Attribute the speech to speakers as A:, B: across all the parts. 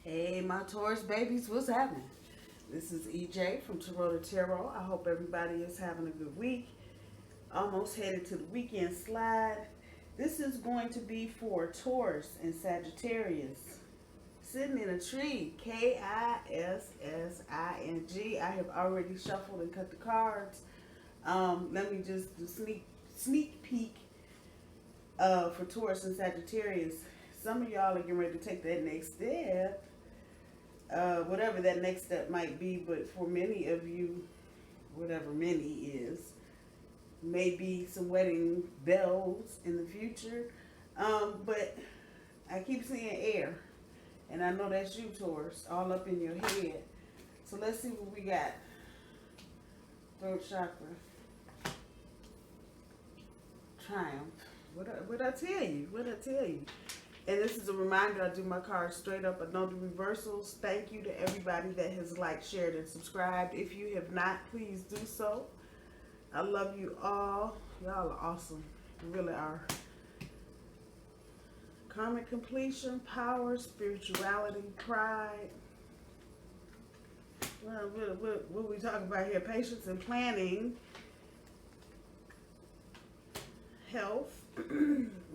A: Hey, my Taurus babies, what's happening? This is EJ from Taurota Tarot. I hope everybody is having a good week. Almost headed to the weekend slide. This is going to be for Taurus and Sagittarius. Sitting in a tree, Kissing. I have already shuffled and cut the cards. Let me just do sneak peek for Taurus and Sagittarius. Some of y'all are getting ready to take that next step. Whatever that next step might be, but for many of you, whatever many is, maybe some wedding bells in the future. But I keep seeing air, and I know that's you, Taurus, all up in your head. So let's see what we got. Throat chakra. Triumph. What I tell you? What I tell you? And this is a reminder, I do my cards straight up, but no reversals. Thank you to everybody that has liked, shared, and subscribed. If you have not, please do so. I love you all. Y'all are awesome. You really are. Karmic completion, power, spirituality, pride. Well, what we talking about here? Patience and planning. Health.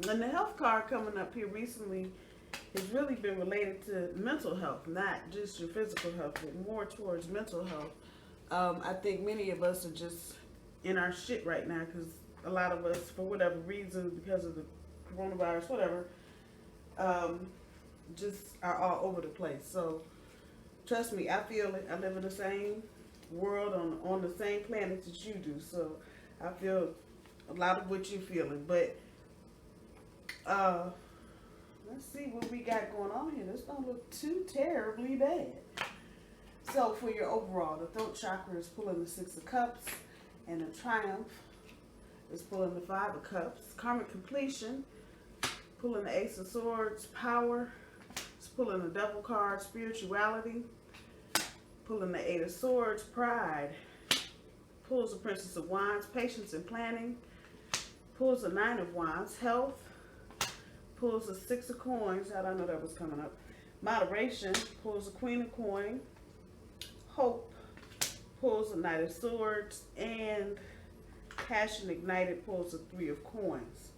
A: And the health card coming up here recently has really been related to mental health, not just your physical health, but more towards mental health. I think many of us are just in our shit right now because a lot of us, for whatever reason, because of the coronavirus, whatever, just are all over the place. So trust me, I feel it. I live in the same world on the same planet that you do. So I feel a lot of what you're feeling. But let's see what we got going on here. This don't look too terribly bad. So for your overall, the throat chakra is pulling the 6 of Cups, and the Triumph is pulling the 5 of Cups. Karmic completion, pulling the Ace of Swords. Power, it's pulling the Devil card. Spirituality, pulling the 8 of Swords. Pride, pulls the Princess of Wands. Patience and planning, pulls the 9 of Wands. Health, pulls the 6 of Coins. How did I know that was coming up? Moderation, pulls the Queen of Coin. Hope, pulls the Knight of Swords. And Passion ignited, pulls the 3 of Coins.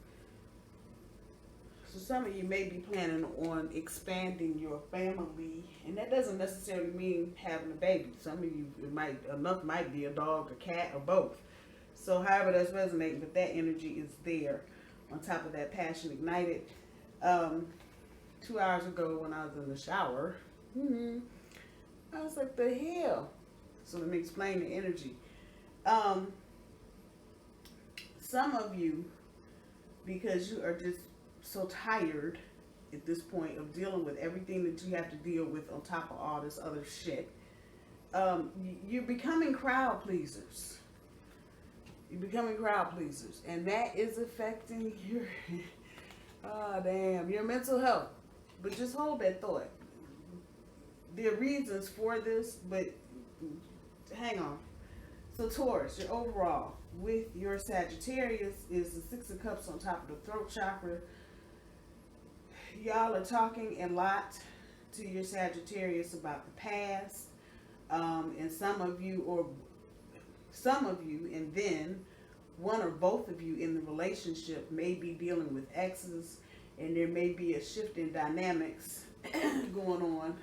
A: So some of you may be planning on expanding your family, and that doesn't necessarily mean having a baby. Some of you, enough might be a dog, a cat, or both. So however that's resonating, but that energy is there. On top of that, passion ignited. 2 hours ago when I was in the shower, I was like, the hell? So let me explain the energy. Some of you, because you are just so tired at this point of dealing with everything that you have to deal with on top of all this other shit, you're becoming crowd pleasers. You're becoming crowd pleasers, and that is affecting your your mental health. But just hold that thought. There are reasons for this, but hang on. So Taurus, your overall with your Sagittarius is the 6 of Cups on top of the throat chakra. Y'all are talking a lot to your Sagittarius about the past, and some of you, and then one or both of you in the relationship may be dealing with exes, and there may be a shift in dynamics going on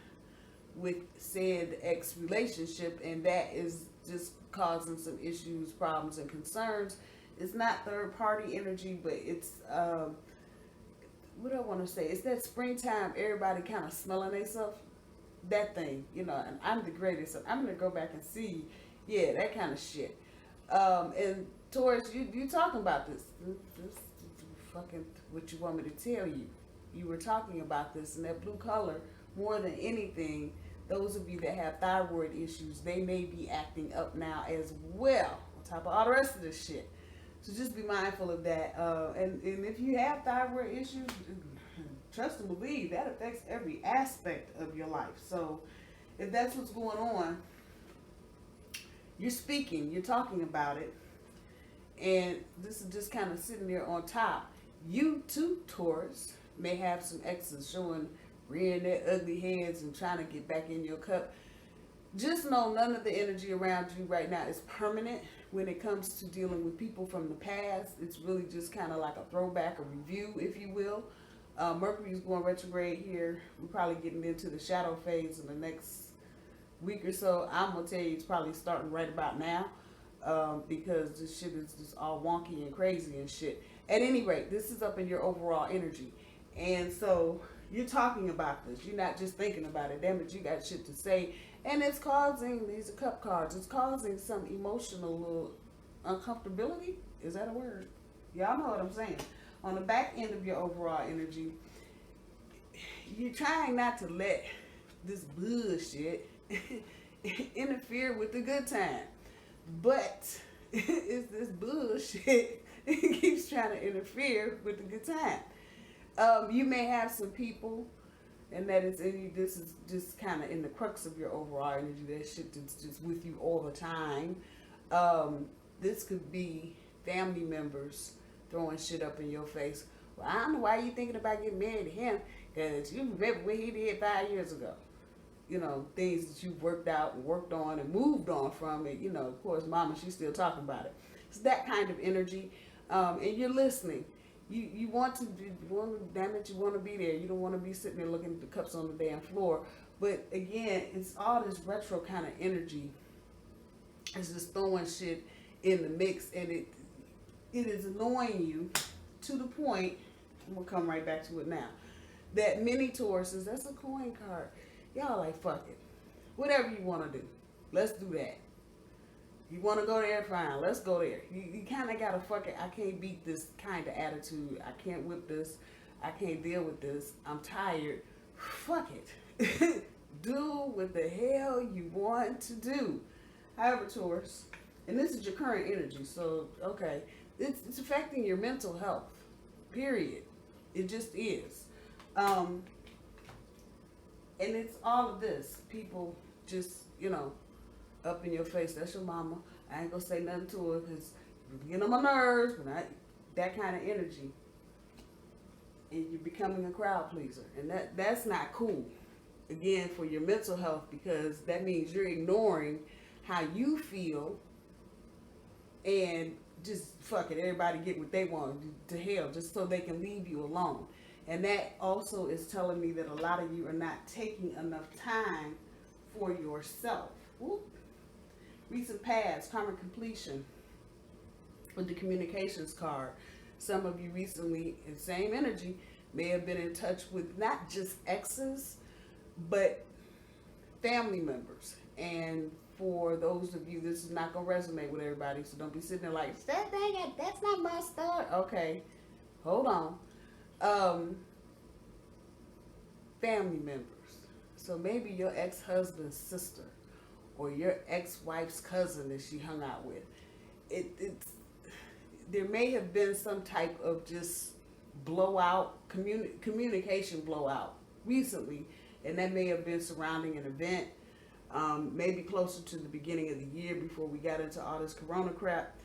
A: with said ex relationship, and that is just causing some issues, problems, and concerns. It's not third party energy, but it's what do I want to say? It's that springtime, everybody kind of smelling themselves. That thing, and I'm the greatest. I'm gonna go back and see, that kind of shit. And Taurus, you talking about this fucking what you want me to tell you. You were talking about this, and that blue color more than anything. Those of you that have thyroid issues, they may be acting up now as well, on top of all the rest of this shit. So just be mindful of that. And if you have thyroid issues, trust and believe that affects every aspect of your life. So if that's what's going on, you're speaking, you're talking about it, and this is just kind of sitting there on top. You too, Taurus, may have some exes showing rearing their ugly heads and trying to get back in your cup. Just know none of the energy around you right now is permanent when it comes to dealing with people from the past. It's really just kind of like a throwback, a review, if you will. Mercury is going retrograde here. We're probably getting into the shadow phase in the next week or so. I'm going to tell you it's probably starting right about now because this shit is just all wonky and crazy and shit. At any rate, this is up in your overall energy. And so you're talking about this. You're not just thinking about it. Damn it, you got shit to say. And it's causing, these are cup cards, it's causing some emotional little uncomfortability. Is that a word? Y'all know what I'm saying. On the back end of your overall energy, you're trying not to let this bullshit interfere with the good time. But it's this bullshit that keeps trying to interfere with the good time. You may have some people, and that is this is just kind of in the crux of your overall energy. That shit is just with you all the time. This could be family members throwing shit up in your face. Well, I don't know why you thinking about getting married to him, because you remember what he did 5 years ago. You know, things that you've worked out and worked on and moved on from it. You know, of course, mama, she's still talking about it. It's that kind of energy, and you're listening. You want to be, damn it, you want to be there. You don't want to be sitting there looking at the cups on the damn floor. But again, it's all this retro kind of energy. It's just throwing shit in the mix, and it is annoying you to the point, and we'll come right back to it now, that many Tauruses, that's a coin card. Y'all like, fuck it. Whatever you want to do, let's do that. You want to go there, fine, let's go there. You kind of got to fuck it. I can't beat this kind of attitude. I can't whip this. I can't deal with this. I'm tired. Fuck it. Do what the hell you want to do. However, Taurus, and this is your current energy, so, okay, it's affecting your mental health, period. It just is. And it's all of this. People just, you know, up in your face. That's your mama. I ain't gonna say nothing to her because you're getting on my nerves, but that kind of energy. And you're becoming a crowd pleaser. And that's not cool. Again, for your mental health, because that means you're ignoring how you feel and just fuck it, everybody get what they want to hell just so they can leave you alone. And that also is telling me that a lot of you are not taking enough time for yourself. Whoop. Recent past, karmic completion with the communications card. Some of you recently, in same energy, may have been in touch with not just exes, but family members. And for those of you, this is not going to resonate with everybody, so don't be sitting there like, that's not my story. Okay, hold on. Family members. So maybe your ex-husband's sister or your ex-wife's cousin that she hung out with. There may have been some type of just blowout, communication blowout recently, and that may have been surrounding an event, maybe closer to the beginning of the year before we got into all this corona crap.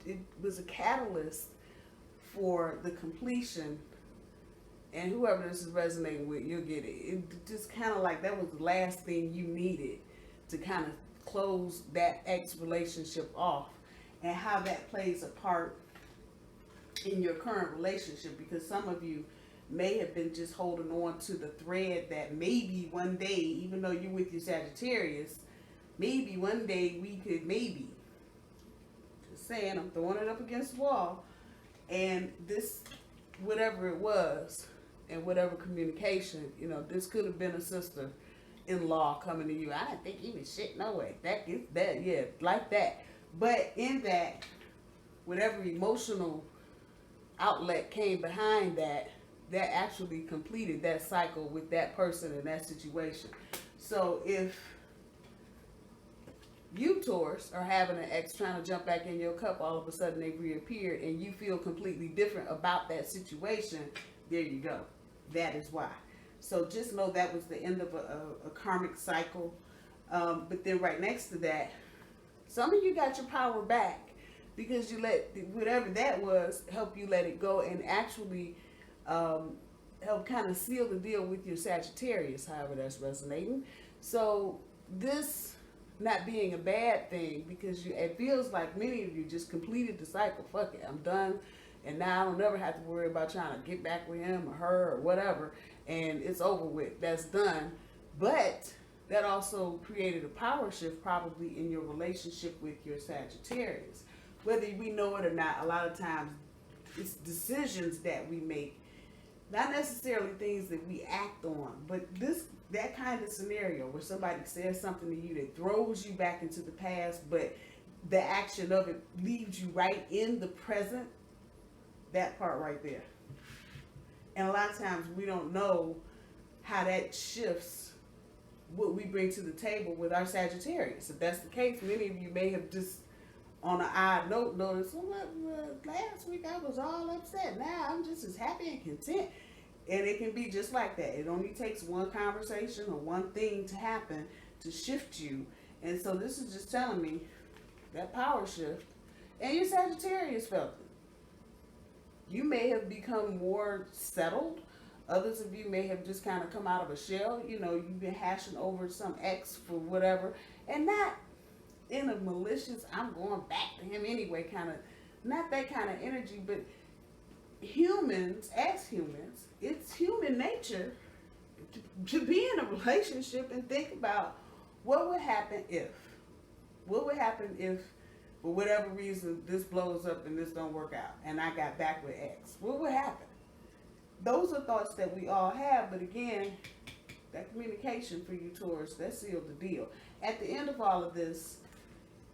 A: It was a catalyst for the completion, and whoever this is resonating with, you'll get it. It just kind of like that was the last thing you needed to kind of close that ex relationship off, and how that plays a part in your current relationship, because some of you may have been just holding on to the thread that maybe one day, even though you're with your Sagittarius, maybe one day we could maybe, just saying, I'm throwing it up against the wall, and this, whatever it was, and whatever communication, you know, this could have been a sister-in-law coming to you. I didn't think he was shit, no way. Yeah, like that. But in that, whatever emotional outlet came behind that, that actually completed that cycle with that person in that situation. So if you, Taurus, are having an ex trying to jump back in your cup, all of a sudden they reappeared, and you feel completely different about that situation, there you go. That is why. So just know that was the end of a karmic cycle. But then right next to that, some of you got your power back because you let whatever that was help you let it go and actually help kind of seal the deal with your Sagittarius, however that's resonating. So this not being a bad thing, because it feels like many of you just completed the cycle. Fuck it, I'm done, and now I don't ever have to worry about trying to get back with him or her or whatever, and it's over with. That's done. But that also created a power shift probably in your relationship with your Sagittarius. Whether we know it or not, a lot of times it's decisions that we make, not necessarily things that we act on, but that kind of scenario where somebody says something to you that throws you back into the past, but the action of it leaves you right in the present, that part right there. And a lot of times we don't know how that shifts what we bring to the table with our Sagittarius. If that's the case, many of you may have just on an odd note noticed, last week I was all upset. Now I'm just as happy and content. And it can be just like that. It only takes one conversation or one thing to happen to shift you. And so this is just telling me that power shift. And your Sagittarius felt it. You may have become more settled. Others of you may have just kind of come out of a shell. You know, you've been hashing over some ex for whatever. And not in a malicious, I'm going back to him anyway kind of, not that kind of energy, but humans, as humans, it's human nature to be in a relationship and think about what would happen if for whatever reason this blows up and this don't work out and I got back with X. What would happen? Those are thoughts that we all have, but again, that communication for you, Taurus, that sealed the deal. At the end of all of this,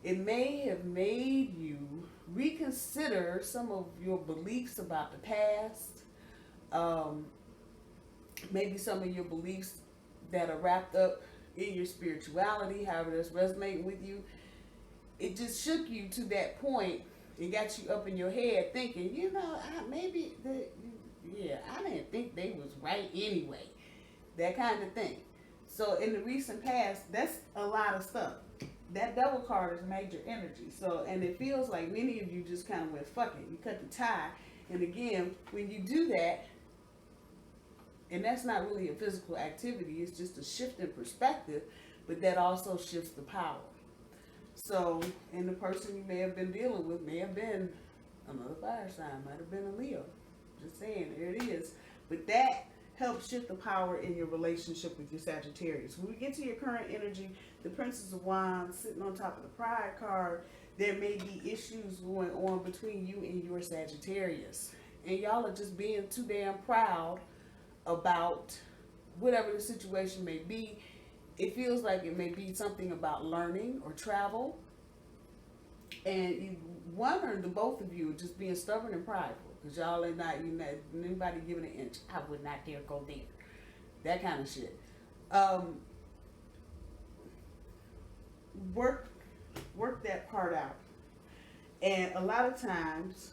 A: it may have made you reconsider some of your beliefs about the past, maybe some of your beliefs that are wrapped up in your spirituality, however that's resonating with you. It just shook you to that point. It got you up in your head thinking, you know, I didn't think they was right anyway. That kind of thing. So in the recent past, that's a lot of stuff. That double card is major energy. So, and it feels like many of you just kind of went, fuck it. You cut the tie. And again, when you do that, and that's not really a physical activity, it's just a shift in perspective, but that also shifts the power. So, and the person you may have been dealing with may have been another fire sign, might have been a Leo. Just saying, there it is. But that helps shift the power in your relationship with your Sagittarius. When we get to your current energy, the Princess of Wands sitting on top of the Pride card, there may be issues going on between you and your Sagittarius. And y'all are just being too damn proud about whatever the situation may be. It feels like it may be something about learning or travel. And one or the both of you are just being stubborn and prideful. Because y'all are not, anybody giving an inch, I would not dare go there. That kind of shit. Work that part out. And a lot of times,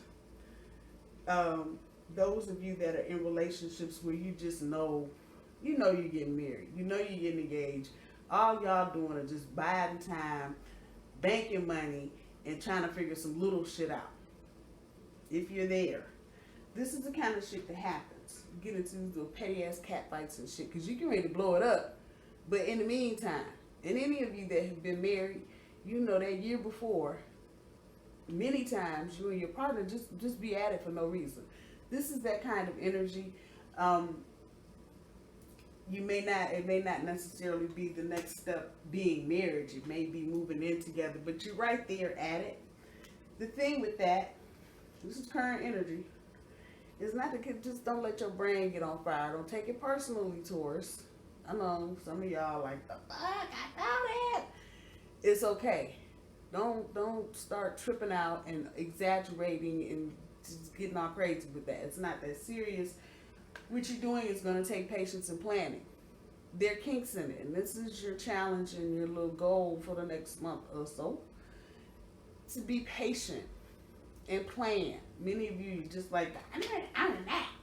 A: those of you that are in relationships where you just know, you're getting married, you're getting engaged, all y'all doing is just biding time, banking money, and trying to figure some little shit out. If you're there, this is the kind of shit that happens. You get into the petty ass cat fights and shit because you get ready to blow it up. But in the meantime, and any of you that have been married, you know that year before, many times you and your partner just be at it for no reason. This is that kind of energy. It may not necessarily be the next step being marriage. It may be moving in together, but you're right there at it. The thing with that, this is current energy, is not to just don't let your brain get on fire. Don't take it personally, Taurus. I know some of y'all like, the fuck, I know that. It's okay. Don't start tripping out and exaggerating and just getting all crazy with that. It's not that serious. What you're doing is going to take patience and planning. There are kinks in it, and this is your challenge and your little goal for the next month or so. To be patient and plan. Many of you just like, I'm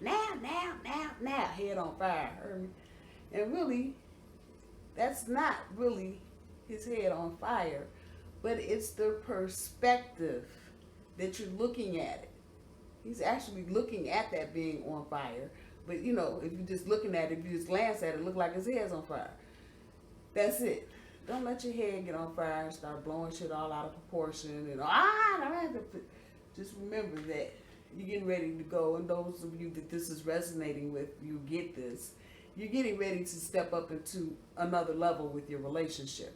A: now, head on fire. And really, that's not really his head on fire, but it's the perspective that you're looking at it. He's actually looking at that being on fire. But, you know, if you're just looking at it, if you just glance at it, it look like his head's on fire. That's it. Don't let your head get on fire and start blowing shit all out of proportion. And, just remember that you're getting ready to go. And those of you that this is resonating with, you get this. You're getting ready to step up into another level with your relationship.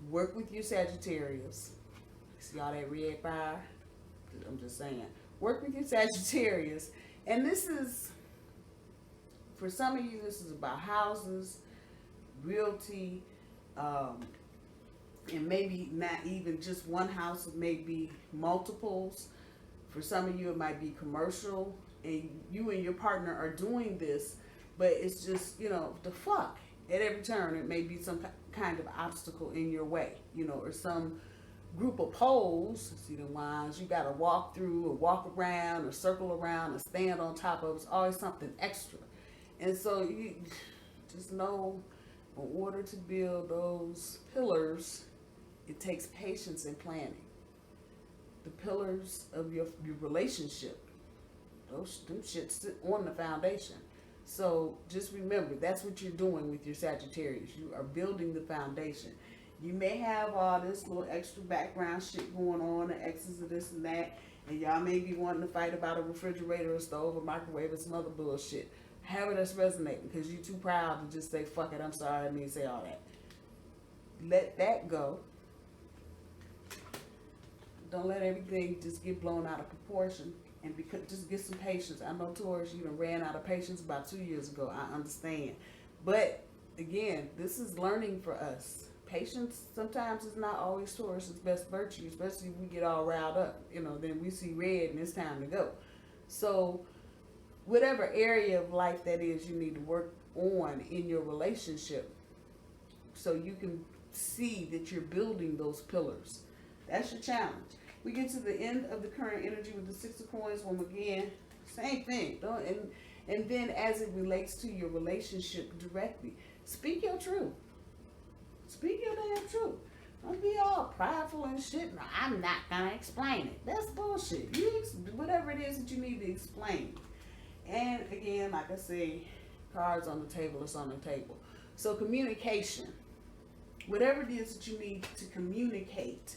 A: Work with your Sagittarius. See all that red fire? I'm just saying. Work with your Sagittarius. And this is, for some of you, this is about houses, realty, and maybe not even just one house, it may be multiples. For some of you, it might be commercial, and you and your partner are doing this, but it's just, you know, the fuck. At every turn, it may be some kind of obstacle in your way, you know, or some group of poles, see the lines, you got to walk through or walk around or circle around or stand on top of. It's always something extra. And so you just know, in order to build those pillars, it takes patience and planning. The pillars of your relationship, them shit sit on the foundation. So just remember, that's what you're doing with your Sagittarius. You are building the foundation. You may have all this little extra background shit going on, the X's of this and that, and y'all may be wanting to fight about a refrigerator, a stove, a microwave, or some other bullshit. However that's resonating, because you're too proud to just say, fuck it, I'm sorry, I didn't say all that. Let that go. Don't let everything just get blown out of proportion, and just get some patience. I know, Taurus, you done ran out of patience about 2 years ago. I understand. But, again, this is learning for us. Patience sometimes is not always Taurus's best virtue, especially if we get all riled up. You know, then we see red and it's time to go. So, whatever area of life that is you need to work on in your relationship, so you can see that you're building those pillars. That's your challenge. We get to the end of the current energy with the Six of Coins. One again, same thing. And then as it relates to your relationship directly, speak your truth. Speak your damn truth. Don't be all prideful and shit. No, I'm not gonna explain it. That's bullshit. Whatever it is that you need to explain. And again, like I say, cards on the table, it's on the table. So communication. Whatever it is that you need to communicate,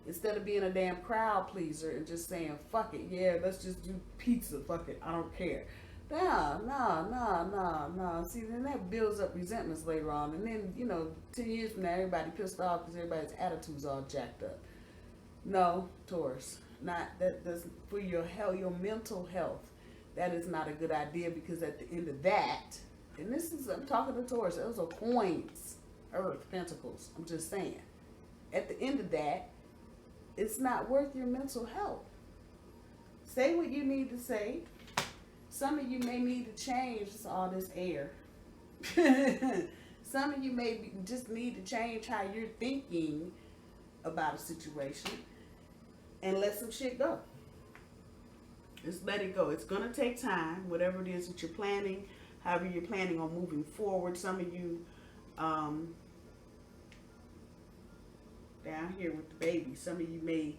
A: instead of being a damn crowd pleaser and just saying, fuck it, yeah, let's just do pizza, fuck it, I don't care. No. See, then that builds up resentments later on. And then, 10 years from now, everybody pissed off because everybody's attitude's all jacked up. No, Taurus, that's for your health, your mental health. That is not a good idea, because at the end of that, and I'm talking to Taurus, those are coins, earth, pentacles, I'm just saying. At the end of that, it's not worth your mental health. Say what you need to say. Some of you may need to change all this air. Some of you may just need to change how you're thinking about a situation and let some shit go. Just let it go. It's going to take time, whatever it is that you're planning, however you're planning on moving forward. Some of you, down here with the baby, some of you may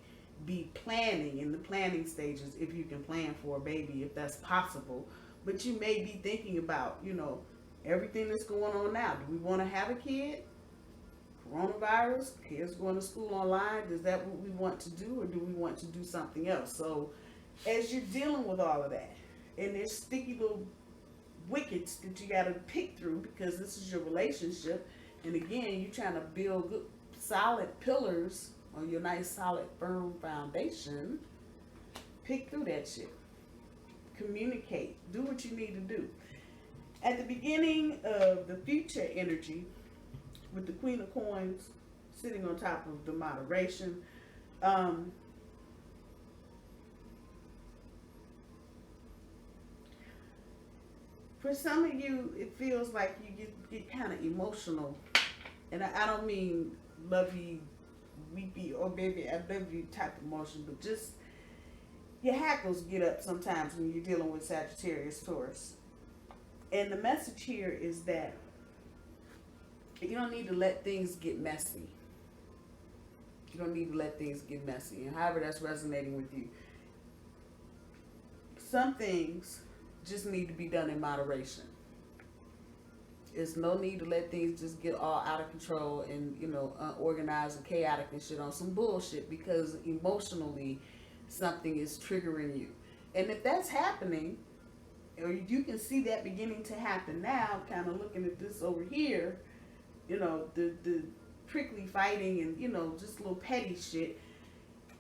A: be planning in the planning stages, if you can plan for a baby, if that's possible. But you may be thinking about, everything that's going on now. Do we want to have a kid? Coronavirus, kids going to school online. Is that what we want to do, or do we want to do something else? So as you're dealing with all of that, and there's sticky little wickets that you got to pick through, because this is your relationship, and again, you're trying to build good, solid pillars on your nice, solid, firm foundation. Pick through that shit. Communicate. Do what you need to do. At the beginning of the future energy, with the Queen of Coins sitting on top of the moderation, for some of you, it feels like you get kind of emotional. And I don't mean lovey, weepy, or baby, I love you type of emotion, but just your hackles get up sometimes when you're dealing with Sagittarius, Taurus. And the message here is that you don't need to let things get messy. You don't need to let things get messy. And however that's resonating with you. Some things just need to be done in moderation. There's no need to let things just get all out of control and, you know, unorganized and chaotic and shit on some bullshit, because emotionally something is triggering you. And if that's happening, or you can see that beginning to happen now, kind of looking at this over here, you know, the prickly fighting and, you know, just little petty shit,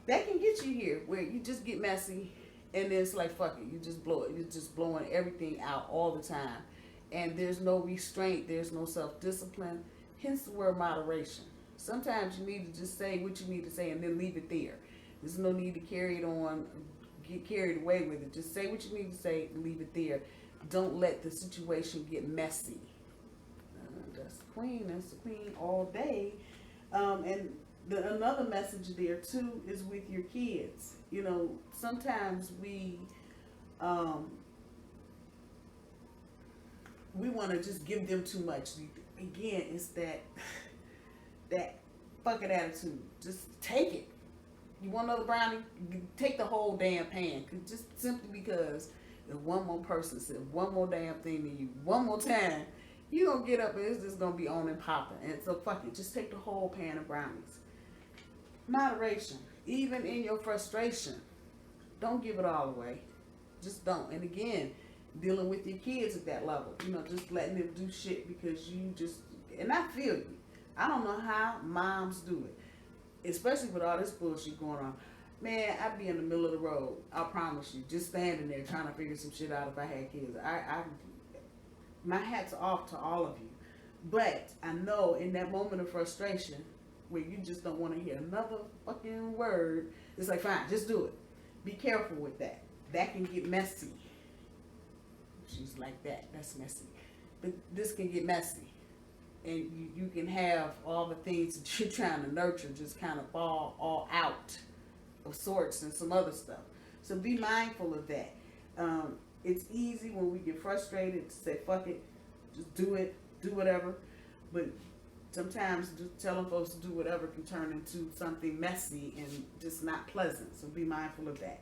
A: that can get you here where you just get messy and then it's like, fuck it, you just blow it. You're just blowing everything out all the time. And there's no restraint, there's no self-discipline, hence the word moderation. Sometimes you need to just say what you need to say and then leave it there. There's no need to carry it on, get carried away with it. Just say what you need to say and leave it there. Don't let the situation get messy. That's the queen all day. And another message there too is with your kids. You know, sometimes we want to just give them too much. Again, it's that fucking attitude. Just take it. You want another brownie? Take the whole damn pan. Just simply because if one more person said one more damn thing to you one more time, you gonna get up and it's just gonna be on and popping. And so fuck it. Just take the whole pan of brownies. Moderation. Even in your frustration, don't give it all away. Just don't. And again, dealing with your kids at that level, you know, just letting them do shit because you just, and I feel you. I don't know how moms do it, especially with all this bullshit going on. Man, I'd be in the middle of the road, I promise you, just standing there trying to figure some shit out if I had kids. My hat's off to all of you. But I know in that moment of frustration where you just don't want to hear another fucking word, it's like, fine, just do it. Be careful with that. That can get messy. She's like that. That's messy. But this can get messy. And you can have all the things that you're trying to nurture just kind of fall all out of sorts and some other stuff. So be mindful of that. It's easy when we get frustrated to say, fuck it, just do it, do whatever. But sometimes just telling folks to do whatever can turn into something messy and just not pleasant. So be mindful of that.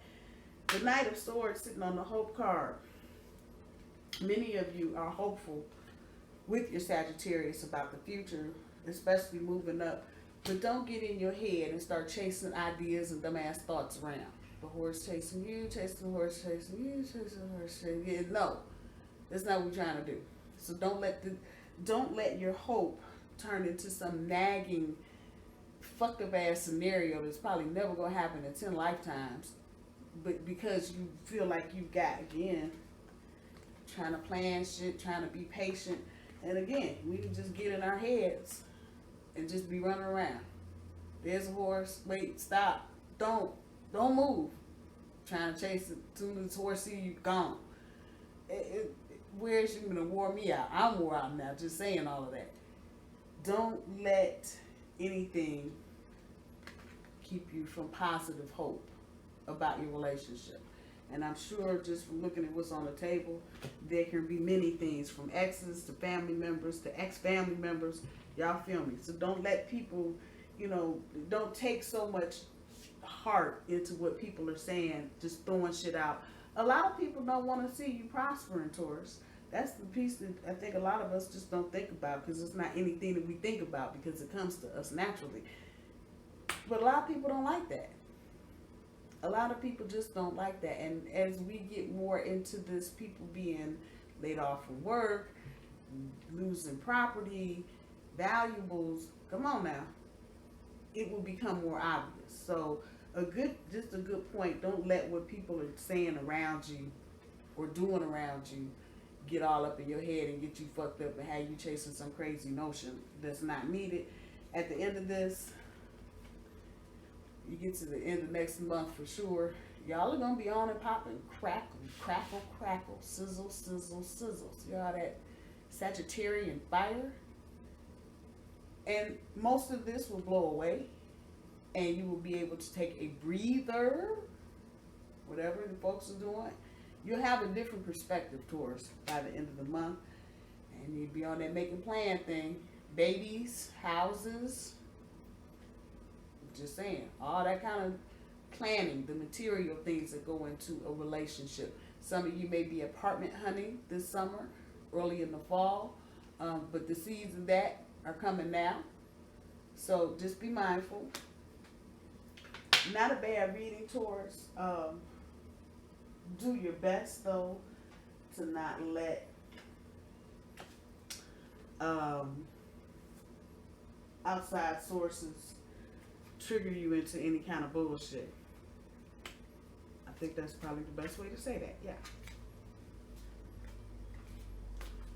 A: The Knight of Swords sitting on the Hope card. Many of you are hopeful with your Sagittarius about the future, especially moving up. But don't get in your head and start chasing ideas and dumbass thoughts around. The horse chasing you, chasing the horse chasing you, chasing the horse chasing you. No, that's not what we're trying to do. So don't let your hope turn into some nagging, fucked up ass scenario that's probably never gonna happen in 10 lifetimes. But because you feel like you've got, again, trying to plan shit, trying to be patient. And again, we can just get in our heads and just be running around. There's a horse. Wait, stop. Don't move. Trying to chase it. As soon as this horse see you, gone. Where's you going to wore me out? I'm wore out now, just saying all of that. Don't let anything keep you from positive hope about your relationship. And I'm sure just from looking at what's on the table, there can be many things from exes to family members to ex-family members. Y'all feel me? So don't let people, you know, don't take so much heart into what people are saying, just throwing shit out. A lot of people don't want to see you prospering, Taurus. That's the piece that I think a lot of us just don't think about, because it's not anything that we think about because it comes to us naturally. But a lot of people don't like that. A lot of people just don't like that. And as we get more into this, people being laid off from work, losing property, valuables, come on now, it will become more obvious. So just a good point, don't let what people are saying around you or doing around you get all up in your head and get you fucked up and have you chasing some crazy notion that's not needed. At the end of this, you get to the end of next month for sure, y'all are going to be on and popping. Crackle, crackle, crackle. Sizzle, sizzle, sizzle. See all that Sagittarian fire? And most of this will blow away. And you will be able to take a breather, whatever the folks are doing. You'll have a different perspective, Taurus, by the end of the month. And you'll be on that making plan thing. Babies, houses, Just saying. All that kind of planning, the material things that go into a relationship. Some of you may be apartment hunting this summer, early in the fall, but the seeds of that are coming now. So just be mindful. Not a bad reading, Taurus. Do your best, though, to not let outside sources trigger you into any kind of bullshit. I think that's probably the best way to say that. Yeah.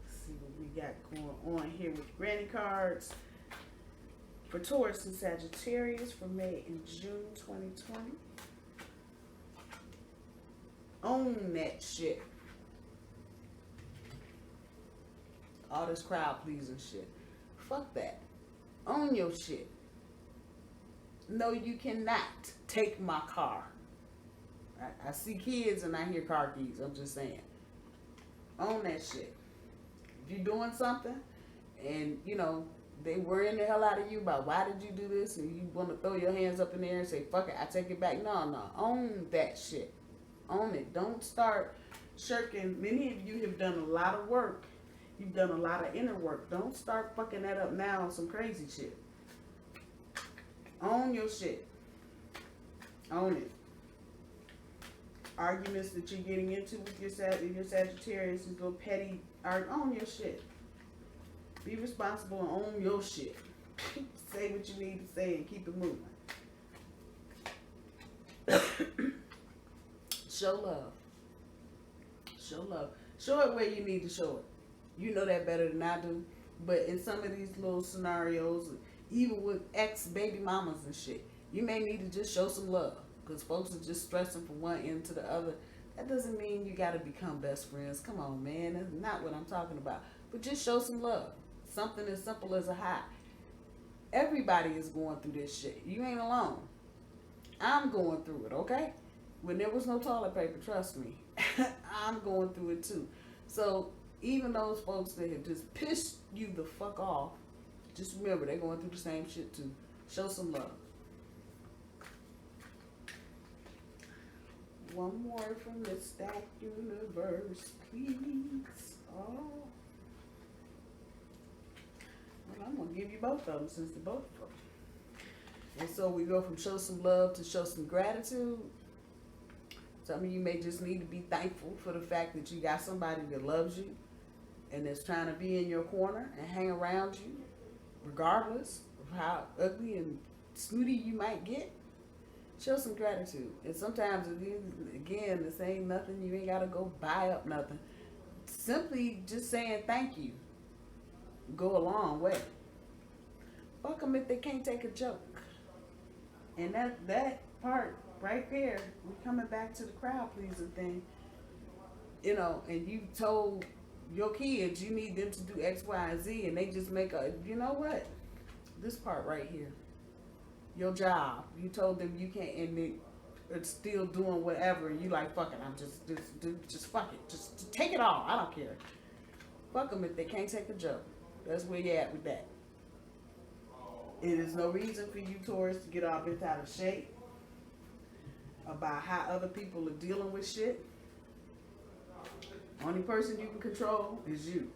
A: Let's see what we got going on here with granny cards for Taurus and Sagittarius for May and June 2020. Own that shit. All this crowd pleasing shit. Fuck that. Own your shit. No, you cannot take my car. I see kids and I hear car keys. I'm just saying. Own that shit. If you're doing something and, you know, they worrying the hell out of you about why did you do this, and you want to throw your hands up in the air and say, fuck it, I take it back. No. Own that shit. Own it. Don't start shirking. Many of you have done a lot of work. You've done a lot of inner work. Don't start fucking that up now on some crazy shit. Own your shit. Own it. Arguments that you're getting into with your Sagittarius, these little petty, own your shit. Be responsible and own your shit. Say what you need to say and keep it moving. Show love. Show love. Show it where you need to show it. You know that better than I do. But in some of these little scenarios, even with ex-baby mamas and shit, you may need to just show some love. Because folks are just stressing from one end to the other. That doesn't mean you got to become best friends. Come on, man. That's not what I'm talking about. But just show some love. Something as simple as a hi. Everybody is going through this shit. You ain't alone. I'm going through it, okay? When there was no toilet paper, trust me, I'm going through it too. So even those folks that have just pissed you the fuck off, just remember they're going through the same shit too. Show some love. One more from the Stack Universe, please. Oh. Well, I'm going to give you both of them since they're both of them. And so we go from show some love to show some gratitude. Some of you may just need to be thankful for the fact that you got somebody that loves you and that's trying to be in your corner and hang around you, regardless of how ugly and snooty you might get. Show some gratitude. And sometimes, again, this ain't nothing. You ain't got to go buy up nothing. Simply just saying thank you go a long way. Fuck them if they can't take a joke. And that part right there, we're coming back to the crowd pleasing thing. You know, and you told your kids you need them to do X, Y, and Z, and they just make a, you know what? This part right here. Your job. You told them you can't, and they're still doing whatever, and you like, fuck it, I'm just fuck it. Just take it all. I don't care. Fuck them if they can't take a joke. That's where you're at with that. It is no reason for you, Taurus, to get all bent out of shape about how other people are dealing with shit. Only person you can control is you.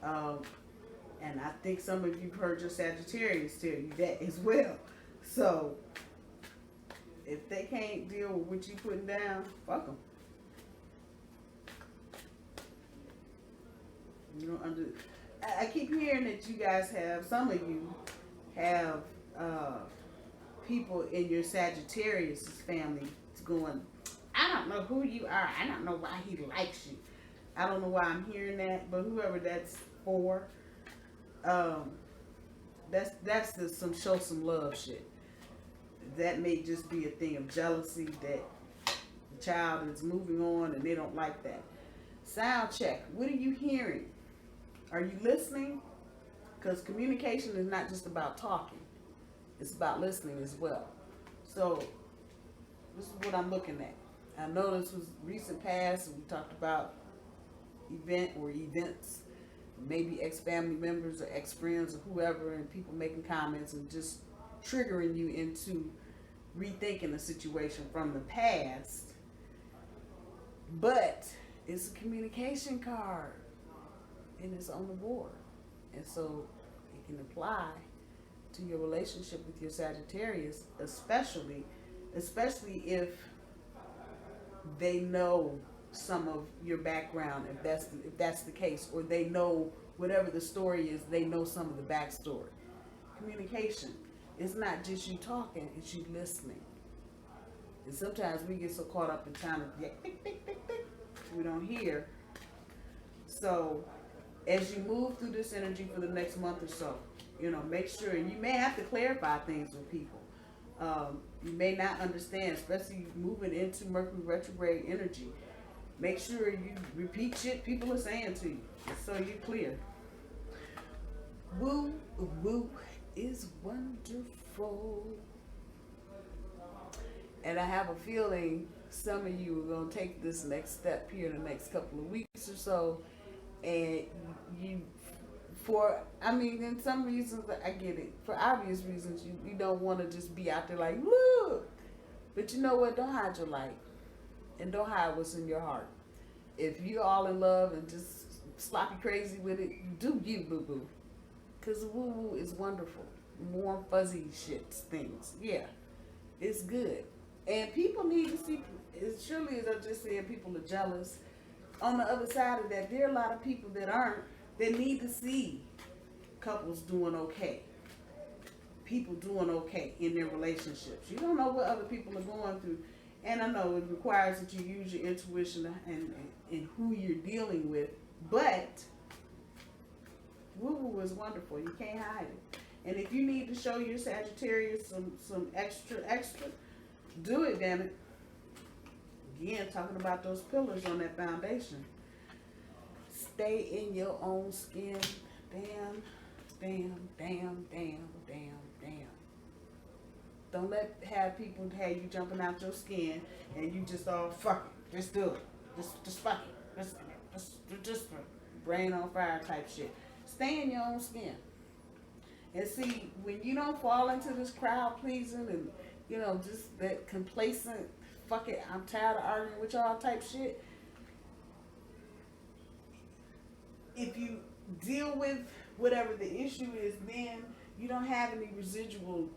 A: And I think some of you heard your Sagittarius tell you that as well. So, if they can't deal with what you putting down, fuck them. You know, I keep hearing that you guys have, some of you have people in your Sagittarius family going, I don't know who you are. I don't know why he likes you. I don't know why I'm hearing that, but whoever that's for, that's the show some love shit. That may just be a thing of jealousy that the child is moving on and they don't like that. Sound check. What are you hearing? Are you listening? Because communication is not just about talking. It's about listening as well. So this is what I'm looking at. I know this was recent past and we talked about events, maybe ex-family members or ex-friends or whoever, and people making comments and just triggering you into rethinking the situation from the past. But it's a communication card, and it's on the board, and so it can apply to your relationship with your Sagittarius, especially if they know some of your background, if that's the case, or they know whatever the story is, they know some of the backstory. Communication. It's not just you talking, it's you listening. And sometimes we get so caught up in trying to we don't hear. So as you move through this energy for the next month or so, make sure, and you may have to clarify things with people. You may not understand, especially moving into Mercury retrograde energy. Make sure you repeat shit people are saying to you, so you're clear. Woo, woo is wonderful. And I have a feeling some of you are going to take this next step here in the next couple of weeks or so. And in some reasons, I get it. For obvious reasons, you don't want to just be out there like, look. But you know what? Don't hide your light. And don't hide what's in your heart. If you're all in love and just sloppy crazy with it, do you, boo-boo. Because woo-woo is wonderful. Warm, fuzzy shit things. Yeah. It's good. And people need to see, as surely as I just said, people are jealous. On the other side of that, there are a lot of people that aren't, that need to see couples doing okay. People doing okay in their relationships. You don't know what other people are going through. And I know it requires that you use your intuition and who you're dealing with. But woo-woo is wonderful. You can't hide it. And if you need to show your Sagittarius some extra, do it, damn it. Again, talking about those pillars on that foundation. Stay in your own skin. Damn. Don't have people have you jumping out your skin and you just all fuck it. Just do it. Just fuck it. Just brain on fire type shit. Stay in your own skin. And see, when you don't fall into this crowd pleasing and, just that complacent, fuck it, I'm tired of arguing with y'all type shit. If you deal with whatever the issue is, then you don't have any residual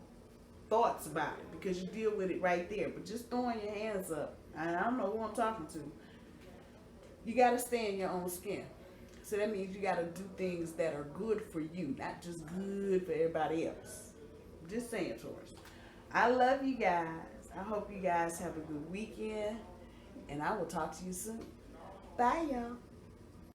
A: thoughts about it because you deal with it right there. But just throwing your hands up, I don't know who I'm talking to. You got to stay in your own skin. So that means you got to do things that are good for you, not just good for everybody else. Just saying, Taurus. I love you guys. I hope you guys have a good weekend. And I will talk to you soon. Bye, y'all.